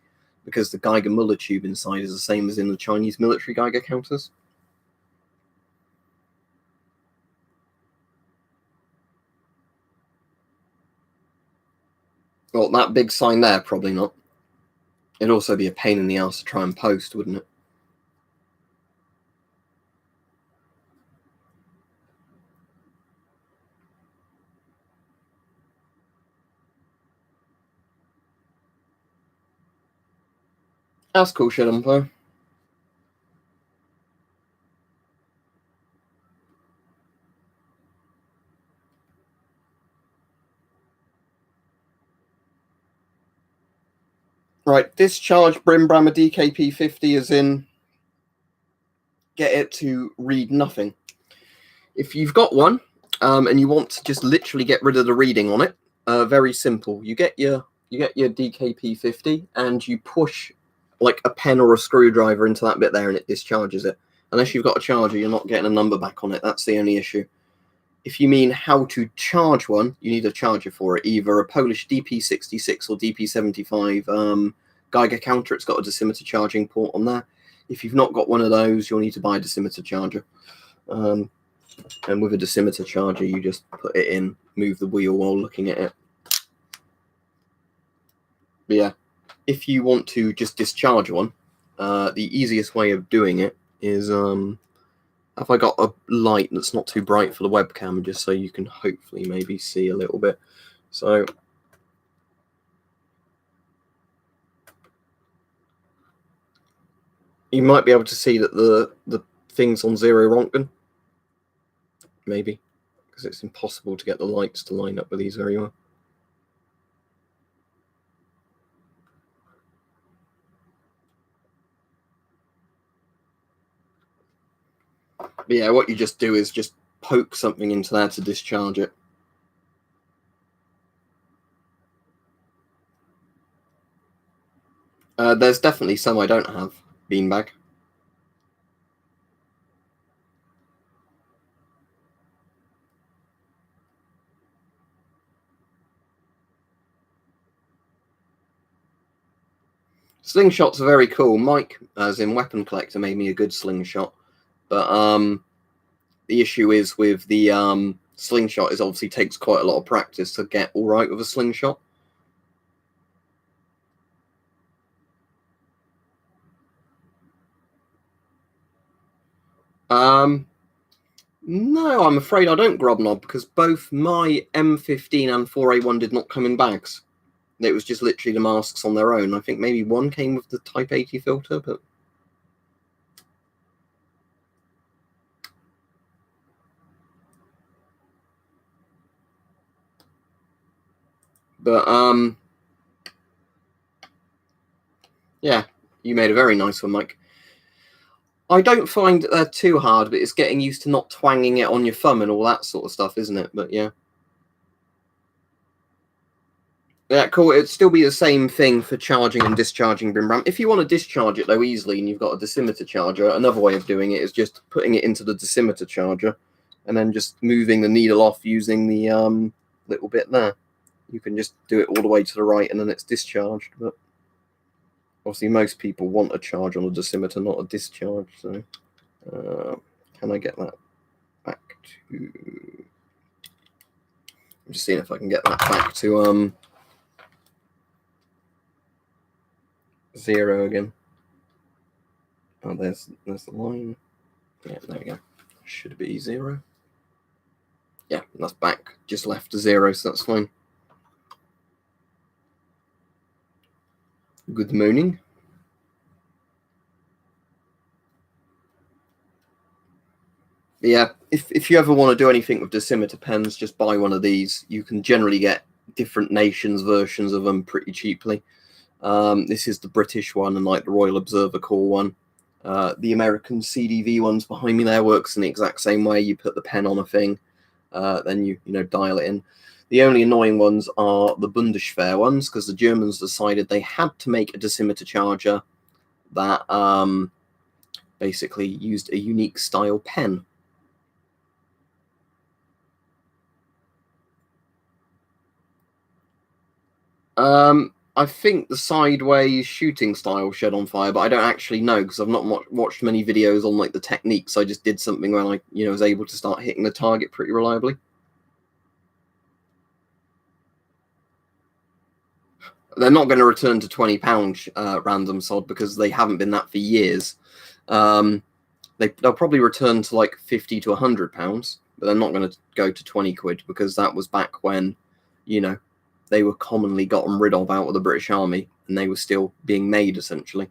because the Geiger Muller tube inside is the same as in the Chinese military Geiger counters. Well, that big sign there, probably not. It'd also be a pain in the ass to try and post, wouldn't it? That's cool shit, Umpo. Right, discharge Brimbrammer DKP50 as in get it to read nothing. If you've got one, and you want to just literally get rid of the reading on it, very simple. You get your DKP50 and you push like a pen or a screwdriver into that bit there, and it discharges it. Unless you've got a charger, you're not getting a number back on it. That's the only issue. If you mean how to charge one, you need a charger for it, either a Polish DP66 or DP75 Geiger counter. It's got a decimeter charging port on there. If you've not got one of those, you'll need to buy a decimeter charger. And with a decimeter charger, you just put it in, move the wheel while looking at it. But yeah, if you want to just discharge one, the easiest way of doing it is, have I got a light that's not too bright for the webcam, just so you can hopefully maybe see a little bit. So You might be able to see that the thing's on 0 Rontgen. Maybe. Because it's impossible to get the lights to line up with these very well. But yeah, what you just do is just poke something into there to discharge it. There's definitely some I don't have. Beanbag. Slingshots are very cool. Mike, as in Weapon Collector, made me a good slingshot. But the issue is with the slingshot is obviously takes quite a lot of practice to get all right with a slingshot. No, I'm afraid I don't grobnob because both my M15 and 4A1 did not come in bags. It was just literally the masks on their own. I think maybe one came with the Type 80 filter, but yeah, you made a very nice one, Mike. I don't find they're too hard, but it's getting used to not twanging it on your thumb and all that sort of stuff, isn't it? But yeah. Yeah, cool. It'd still be the same thing for charging and discharging Brimram. If you want to discharge it, though, easily, and you've got a decimeter charger, another way of doing it is just putting it into the decimeter charger and then just moving the needle off using the little bit there. You can just do it all the way to the right and then it's discharged. But obviously, most people want a charge on a decimeter, not a discharge. So can I get that back to... I'm just seeing if I can get that back to 0 again. Oh, there's the line. Yeah, there we go. Should be 0. Yeah, that's back. Just left to 0, so that's fine. Good morning. Yeah, if you ever want to do anything with decimeter pens, just buy one of these. You can generally get different nations' versions of them pretty cheaply. This is the British one and like the Royal Observer Corps one. The American CDV ones behind me there works in the exact same way. You put the pen on a thing, then you dial it in. The only annoying ones are the Bundeswehr ones because the Germans decided they had to make a decimeter charger that basically used a unique style pen. I think the sideways shooting style shed on fire, but I don't actually know because I've not watched many videos on like the techniques. I just did something when I was able to start hitting the target pretty reliably. They're not going to return to £20 random sod because they haven't been that for years. They'll probably return to like £50 to £100, but they're not going to go to 20 quid because that was back when, they were commonly gotten rid of out of the British Army and they were still being made essentially.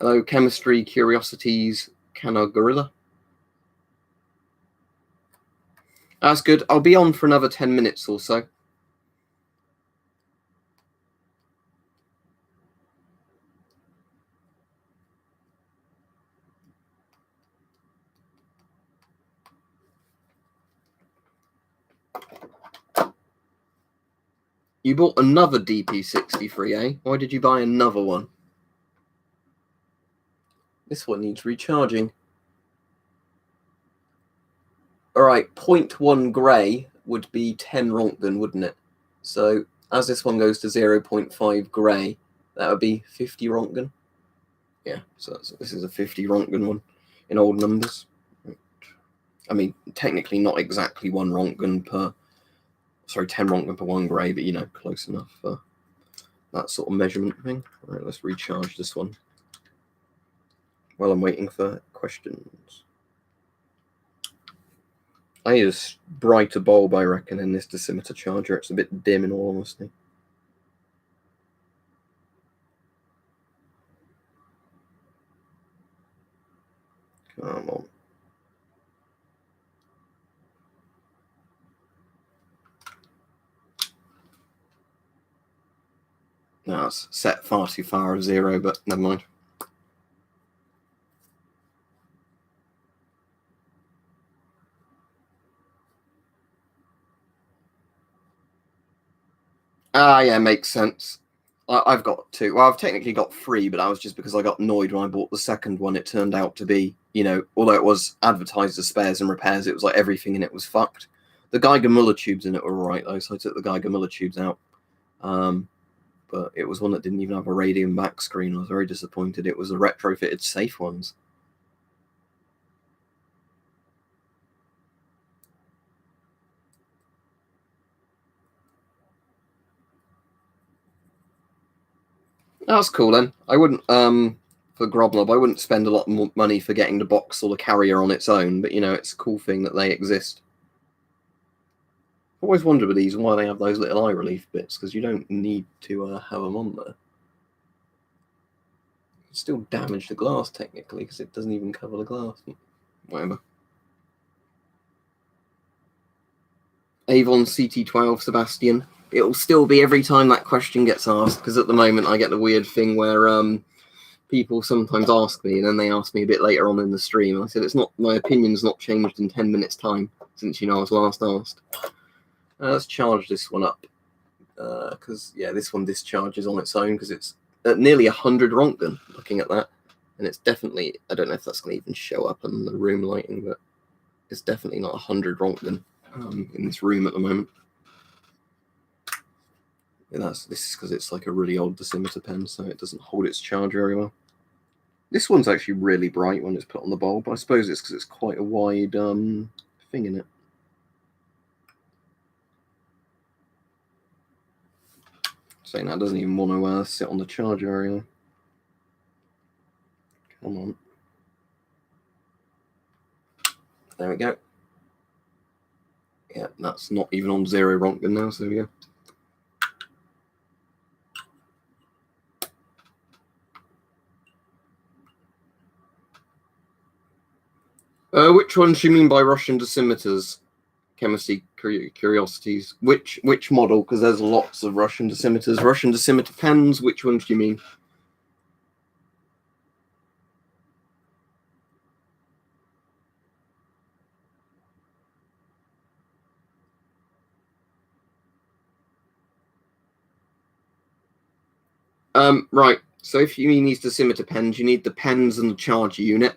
Hello, Chemistry Curiosities, Cano Gorilla. That's good. I'll be on for another 10 minutes or so. You bought another DP63, eh? Why did you buy another one? This one needs recharging. Alright, 0.1 grey would be 10 Rontgen, wouldn't it? So, as this one goes to 0.5 grey, that would be 50 Rontgen. Yeah, so this is a 50 Rontgen one in old numbers. I mean, technically not exactly 1 Rontgen per... Sorry, 10 Rontgen per 1 grey, but, close enough for that sort of measurement thing. All right, let's recharge this one while I'm waiting for questions. I need a brighter bulb, I reckon, in this decimeter charger. It's a bit dim, in all honesty. Come on. No, it's set far too far of 0, but never mind. Ah, yeah, makes sense. I've got 2. Well, I've technically got 3, but that was just because I got annoyed when I bought the second one. It turned out to be, although it was advertised as spares and repairs, it was like everything in it was fucked. The Geiger Muller tubes in it were alright, though, so I took the Geiger Muller tubes out. But it was one that didn't even have a radium back screen. I was very disappointed. It was the retrofitted safe ones. That's cool then. I wouldn't for Groblob, I wouldn't spend a lot more money for getting the box or the carrier on its own, but it's a cool thing that they exist. I always wondered with these why they have those little eye relief bits, because you don't need to have them on there. You still damage the glass technically because it doesn't even cover the glass. Whatever. Avon CT12 Sebastian. It'll still be every time that question gets asked, because at the moment I get the weird thing where people sometimes ask me and then they ask me a bit later on in the stream. And I said, my opinion's not changed in 10 minutes time since I was last asked. Let's charge this one up, because this one discharges on its own because it's at nearly 100 Rontgen, looking at that. And it's definitely, I don't know if that's going to even show up in the room lighting, but it's definitely not 100 Rontgen in this room at the moment. Yeah, this is because it's like a really old dosimeter pen, so it doesn't hold its charge very well. This one's actually really bright when it's put on the bulb. I suppose it's because it's quite a wide thing in it. Saying that doesn't even want to sit on the charger area. Come on. There we go. Yeah, that's not even on 0 Rontgen now, so there we go. Which ones do you mean by Russian dosimeters? Chemistry curiosities. Which model? Because there's lots of Russian dosimeters. Russian dosimeter pens. Which ones do you mean? Right. So if you mean these dosimeter pens, you need the pens and the charger unit.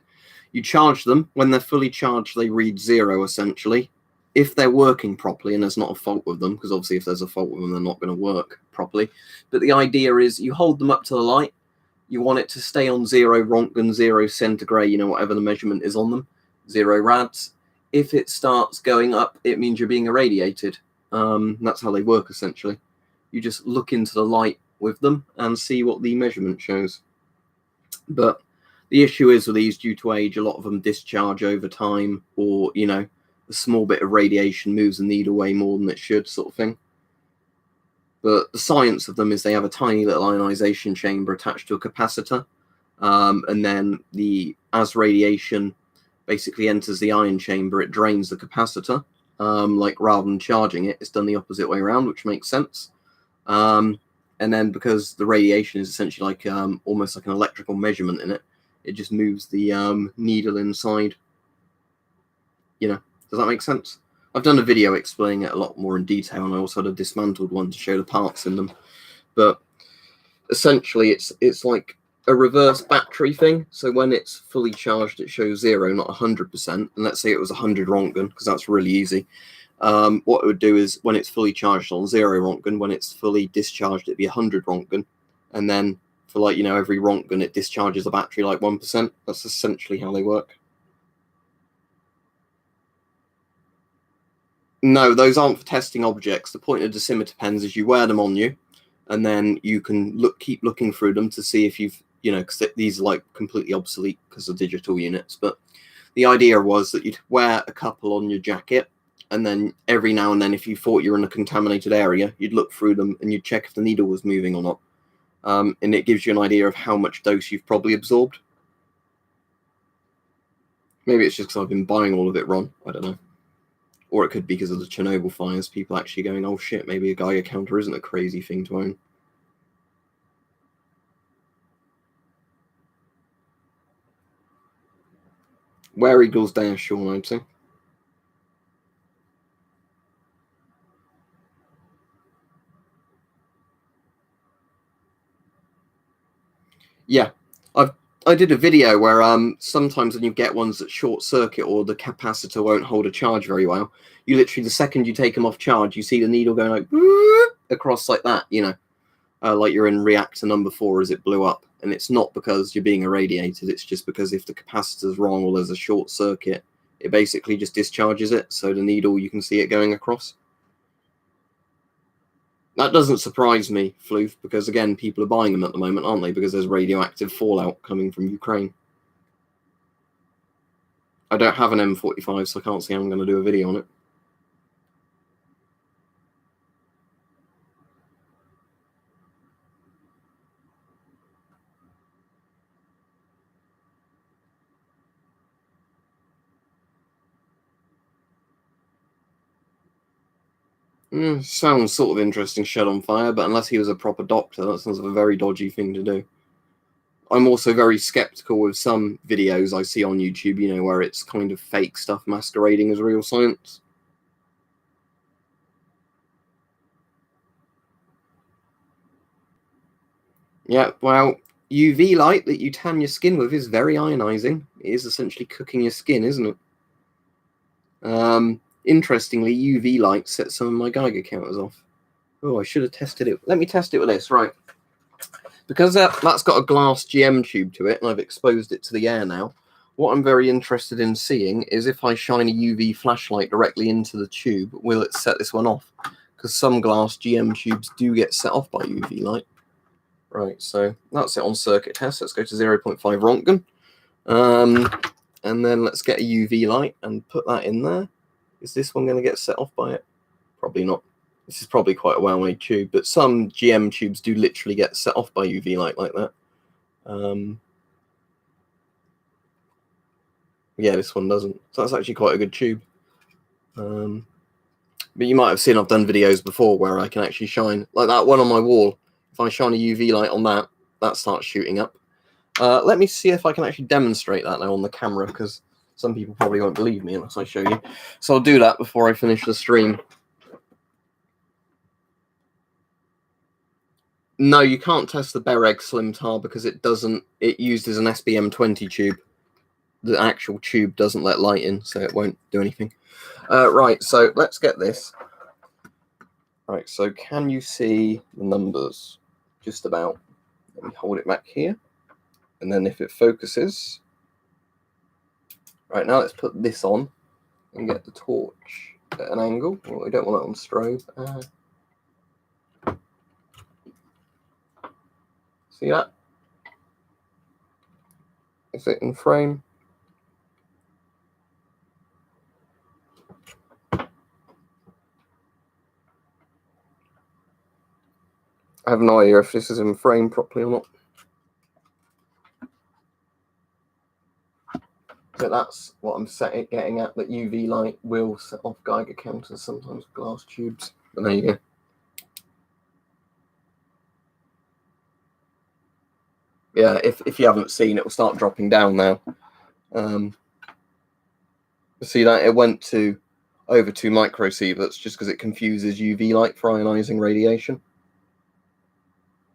You charge them. When they're fully charged, they read 0 essentially. If they're working properly and there's not a fault with them, because obviously if there's a fault with them, they're not going to work properly. But the idea is you hold them up to the light. You want it to stay on 0 Rontgen, 0 centigrade, whatever the measurement is on them, 0 rads. If it starts going up, it means you're being irradiated. That's how they work essentially. You just look into the light with them and see what the measurement shows. But the issue is with these, due to age, a lot of them discharge over time, or a small bit of radiation moves the needle way more than it should, sort of thing. But the science of them is they have a tiny little ionization chamber attached to a capacitor, and then as radiation basically enters the ion chamber, it drains the capacitor. Rather than charging it, it's done the opposite way around, which makes sense. And then because the radiation is essentially like almost like an electrical measurement in it, it just moves the needle inside. Does that make sense? I've done a video explaining it a lot more in detail, and I also had a dismantled one to show the parts in them. But essentially, it's like a reverse battery thing. So when it's fully charged, it shows 0, not 100%. And let's say it was 100 Rontgen, because that's really easy. What it would do is when it's fully charged on 0 Rontgen, when it's fully discharged, it'd be 100 Rontgen. And then for every Rontgen, it discharges the battery like 1%. That's essentially how they work. No, those aren't for testing objects. The point of dosimeter pens is you wear them on you, and then you can keep looking through them to see if you've, because these are like completely obsolete because of digital units. But the idea was that you'd wear a couple on your jacket, and then every now and then, if you thought you were in a contaminated area, you'd look through them and you'd check if the needle was moving or not. And it gives you an idea of how much dose you've probably absorbed. Maybe it's just because I've been buying all of it wrong. I don't know. Or it could be because of the Chernobyl fires. People actually going, oh shit, maybe a Geiger counter isn't a crazy thing to own. Where Eagles Dash, Sean, I'd say. Yeah, I did a video where sometimes when you get ones that short circuit or the capacitor won't hold a charge very well, you literally, the second you take them off charge, you see the needle going like across like that, you know, like you're in reactor number 4 as it blew up. And it's not because you're being irradiated, it's just because if the capacitor's wrong or there's a short circuit, it basically just discharges it, so the needle, you can see it going across. That doesn't surprise me, Floof, because again, people are buying them at the moment, aren't they? Because there's radioactive fallout coming from Ukraine. I don't have an M45, so I can't see how I'm going to do a video on it. Sounds sort of interesting, Shed on Fire, but unless he was a proper doctor, that sounds like a very dodgy thing to do. I'm also very skeptical with some videos I see on YouTube, you know, where it's kind of fake stuff masquerading as real science. Yeah, well, UV light that you tan your skin with is very ionizing. It is essentially cooking your skin, isn't it? Interestingly, UV light sets some of my Geiger counters off. Oh, I should have tested it. Let me test it with this, right? Because that's got a glass GM tube to it, and I've exposed it to the air now, what I'm very interested in seeing is if I shine a UV flashlight directly into the tube, will it set this one off? Because some glass GM tubes do get set off by UV light. Right, so that's it on circuit test. Let's go to 0.5 Rontgen. And then let's get a UV light and put that in there. Is this one going to get set off by it? Probably not. This is probably quite a well-made tube, but some GM tubes do literally get set off by UV light like that. Yeah, this one doesn't. So that's actually quite a good tube. But you might have seen I've done videos before where I can actually shine, like that one on my wall. If I shine a UV light on that, that starts shooting up. Let me see if I can actually demonstrate that now on the camera, because some people probably won't believe me unless I show you. So I'll do that before I finish the stream. No, you can't test the Bereg Slim Tar because it doesn't. It uses an SBM20 tube. The actual tube doesn't let light in, so it won't do anything. Right, so let's get this. Right, so can you see the numbers? Just about. Let me hold it back here. And then if it focuses. Right, now let's put this on and get the torch at an angle. Well, we don't want it on strobe. See that? Is it in frame? I have no idea if this is in frame properly or not. So that's what I'm getting at, that UV light will set off Geiger counters, sometimes glass tubes. But there you go. Yeah, if you haven't seen, it will start dropping down now. See that? It went to over 2 microsieverts just because it confuses UV light for ionizing radiation.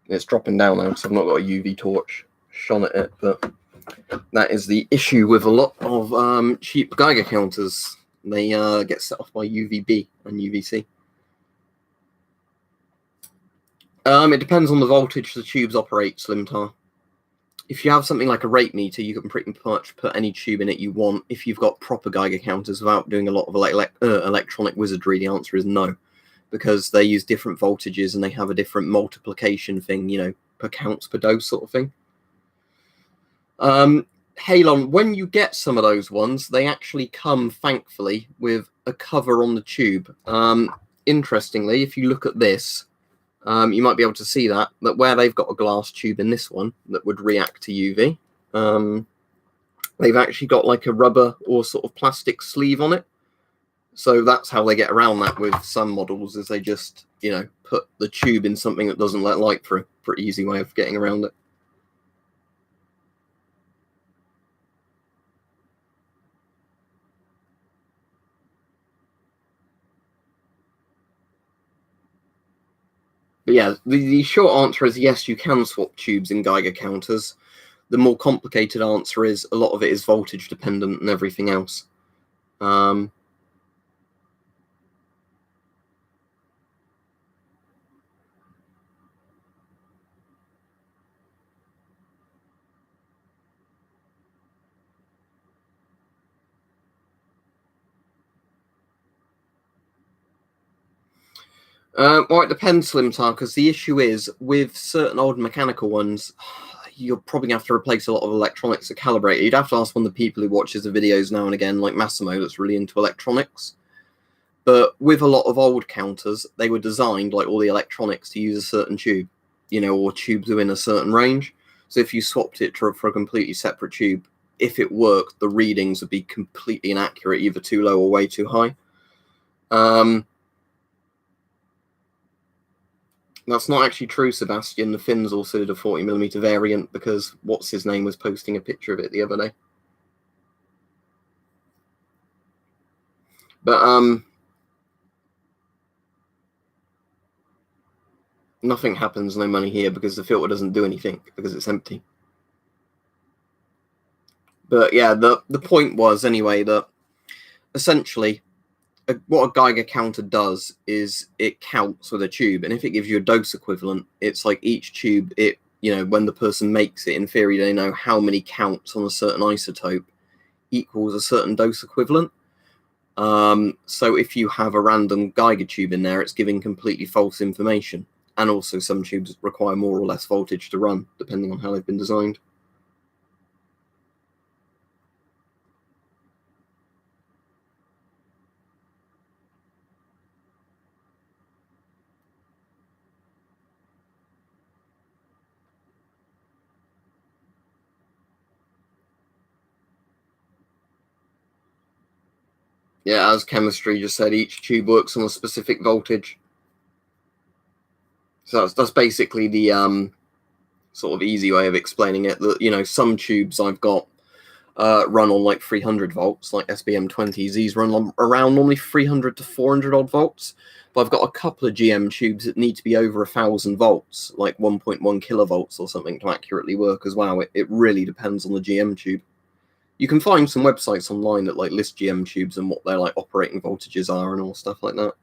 It's dropping down now because I've not got a UV torch shone at it, but that is the issue with a lot of cheap Geiger counters. They get set off by UVB and UVC. It depends on the voltage the tubes operate, Slimtar. If you have something like a rate meter, you can pretty much put any tube in it you want. If you've got proper Geiger counters without doing a lot of electronic wizardry, the answer is no, because they use different voltages and they have a different multiplication thing, you know, per counts per dose sort of thing. Halon, when you get some of those ones, they actually come, thankfully, with a cover on the tube. Interestingly, if you look at this, you might be able to see that where they've got a glass tube in this one that would react to UV. they've actually got like a rubber or sort of plastic sleeve on it. So that's how they get around that with some models, is they just, put the tube in something that doesn't let light through. Pretty easy way of getting around it. But yeah, the short answer is yes, you can swap tubes in Geiger counters. The more complicated answer is a lot of it is voltage dependent and everything else. Well, it depends, Slimtar, because the issue is with certain old mechanical ones, you're probably going to have to replace a lot of electronics to calibrate. You'd have to ask one of the people who watches the videos now and again, like Massimo, that's really into electronics. But with a lot of old counters, they were designed, like all the electronics, to use a certain tube, or tubes within a certain range. So if you swapped it for a completely separate tube, if it worked, the readings would be completely inaccurate, either too low or way too high. That's not actually true, Sebastian. The Finns also did a 40mm variant because what's his name was posting a picture of it the other day. But nothing happens, no money here, because the filter doesn't do anything because it's empty. But yeah, the point was anyway that essentially what a Geiger counter does is it counts with a tube, and if it gives you a dose equivalent, it's like each tube, when the person makes it, in theory, they know how many counts on a certain isotope equals a certain dose equivalent. So if you have a random Geiger tube in there, it's giving completely false information. And also some tubes require more or less voltage to run, depending on how they've been designed. Yeah, as chemistry just said, each tube works on a specific voltage. So that's basically the sort of easy way of explaining it. That some tubes I've got run on like 300 volts, like SBM20s. These run on around normally 300 to 400 odd volts. But I've got a couple of GM tubes that need to be over 1,000 volts, like 1.1 kilovolts or something, to accurately work as well. It really depends on the GM tube. You can find some websites online that like list GM tubes and what their like operating voltages are and all stuff like that.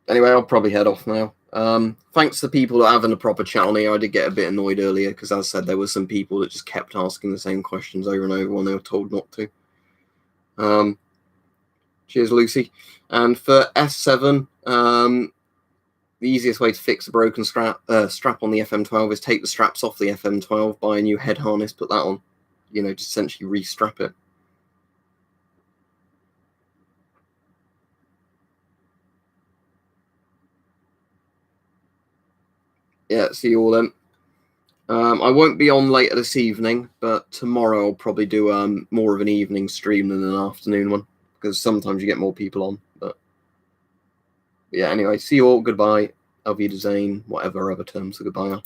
Anyway, I'll probably head off now. Thanks to the people that are having a proper chat on here. I did get a bit annoyed earlier because, as I said, there were some people that just kept asking the same questions over and over when they were told not to. Cheers, Lucy. And for S7, the easiest way to fix a broken strap on the FM12 is take the straps off the FM12, buy a new head harness, put that on. Just essentially re-strap it. Yeah, see you all then. I won't be on later this evening, but tomorrow I'll probably do more of an evening stream than an afternoon one, because sometimes you get more people on. But yeah, anyway, see you all. Goodbye. Auf Wiedersehen, whatever other terms. So goodbye now.